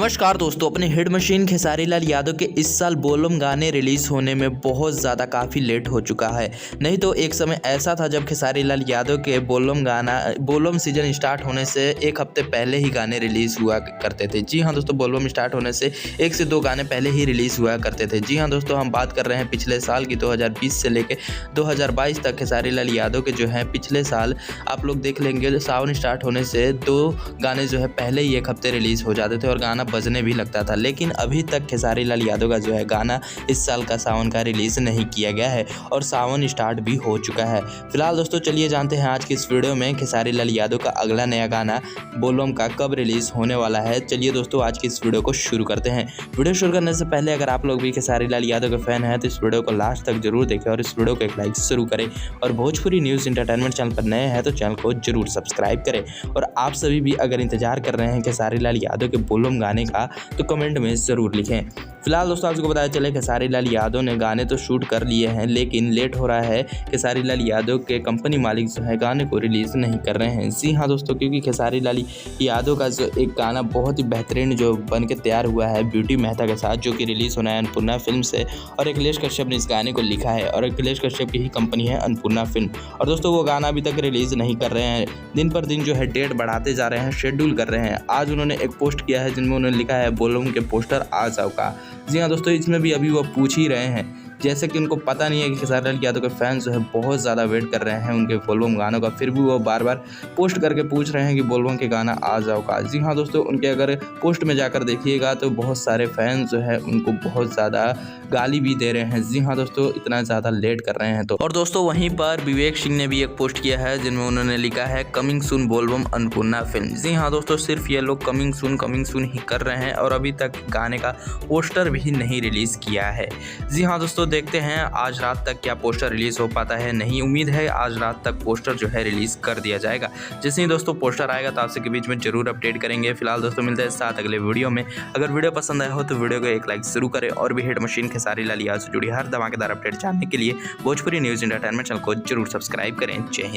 नमस्कार दोस्तों, अपने हिट मशीन खेसारी लाल यादव के इस साल बोलम गाने रिलीज़ होने में बहुत ज़्यादा काफ़ी लेट हो चुका है। नहीं तो एक समय ऐसा था जब खेसारी लाल यादव के बोलम सीजन स्टार्ट होने से एक हफ्ते पहले ही गाने रिलीज़ हुआ करते थे। जी हाँ दोस्तों, बोलम स्टार्ट होने से 1 से 2 गाने पहले ही रिलीज़ हुआ करते थे। जी हाँ दोस्तों, हम बात कर रहे हैं पिछले साल की 2020 से लेकर 2022 तक। खेसारी लाल यादव के जो है पिछले साल आप लोग देख लेंगे, सावन स्टार्ट होने से 2 गाने जो है पहले ही 1 हफ्ते रिलीज़ हो जाते थे और गाना बजने भी लगता था। लेकिन अभी तक खेसारी लाल यादव का जो है गाना इस साल का सावन का रिलीज़ नहीं किया गया है और सावन स्टार्ट भी हो चुका है। फिलहाल दोस्तों चलिए जानते हैं आज की इस वीडियो में खेसारी लाल यादव का अगला नया गाना बोलम का कब रिलीज़ होने वाला है। चलिए दोस्तों आज की इस वीडियो को शुरू करते हैं। वीडियो शुरू करने से पहले अगर आप लोग भी खेसारी लाल यादव के फैन हैं तो इस वीडियो को लास्ट तक जरूर देखें और इस वीडियो को एक लाइक शुरू करें। और भोजपुरी न्यूज़ इंटरटेनमेंट चैनल पर नए हैं तो चैनल को जरूर सब्सक्राइब करें। और आप सभी भी अगर इंतजार कर रहे हैं खेसारी लाल यादव के बोलम गाने का तो कमेंट में ज़रूर लिखें। फिलहाल दोस्तों आपको बताया चले खेसारी लाल यादव ने गाने तो शूट कर लिए हैं, लेकिन लेट हो रहा है। खेसारी लाल यादव के कंपनी मालिक जो है गाने को रिलीज़ नहीं कर रहे हैं। जी हाँ दोस्तों, क्योंकि खेसारी लाल यादव का जो एक गाना बहुत ही बेहतरीन जो बन के तैयार हुआ है ब्यूटी मेहता के साथ, जो कि रिलीज़ होना है अन्नपूर्णा फिल्म से, और अखिलेश कश्यप ने इस गाने को लिखा है और अखिलेश कश्यप की ही कंपनी है अन्नपूर्णा फिल्म। और दोस्तों वो गाना अभी तक रिलीज़ नहीं कर रहे हैं, दिन पर दिन जो है डेट बढ़ाते जा रहे हैं, शेड्यूल कर रहे हैं। आज उन्होंने एक पोस्ट किया है जिनमें उन्होंने लिखा है बोलम के पोस्टर आ जाओ का। जी हाँ दोस्तों, इसमें भी अभी वो पूछ ही रहे हैं, जैसे कि उनको पता नहीं है कि खेसारी लाल यादव के फैंस जो है बहुत ज़्यादा वेट कर रहे हैं उनके बोलबम गानों का, फिर भी वो बार बार पोस्ट करके पूछ रहे हैं कि बोलबम के गाना आ जाओ का। जी हाँ दोस्तों, उनके अगर पोस्ट में जाकर देखिएगा तो बहुत सारे फैंस जो है उनको बहुत ज़्यादा गाली भी दे रहे हैं। जी हाँ दोस्तों, इतना ज़्यादा लेट कर रहे हैं तो। और दोस्तों वहीं पर विवेक सिंह ने भी एक पोस्ट किया है जिनमें उन्होंने लिखा है कमिंग सून बोलबम अन्नपूर्णा फिल्म। जी हाँ दोस्तों, सिर्फ ये लोग कमिंग सून ही कर रहे हैं और अभी तक गाने का पोस्टर भी नहीं रिलीज़ किया है। जी हाँ दोस्तों, देखते हैं आज रात तक क्या पोस्टर रिलीज़ हो पाता है। नहीं, उम्मीद है आज रात तक पोस्टर जो है रिलीज़ कर दिया जाएगा। जैसे ही दोस्तों पोस्टर आएगा तो आप सबके बीच में जरूर अपडेट करेंगे। फिलहाल दोस्तों मिलते हैं साथ अगले वीडियो में। अगर वीडियो पसंद आया हो तो वीडियो को एक लाइक जरूर करें और भी हिट मशीन खेसारी लाल यादव से जुड़ी हर धमाकेदार अपडेट जानने के लिए भोजपुरी न्यूज़ इंटरटेनमेंट चैनल को जरूर सब्सक्राइब करें। जय हिंद।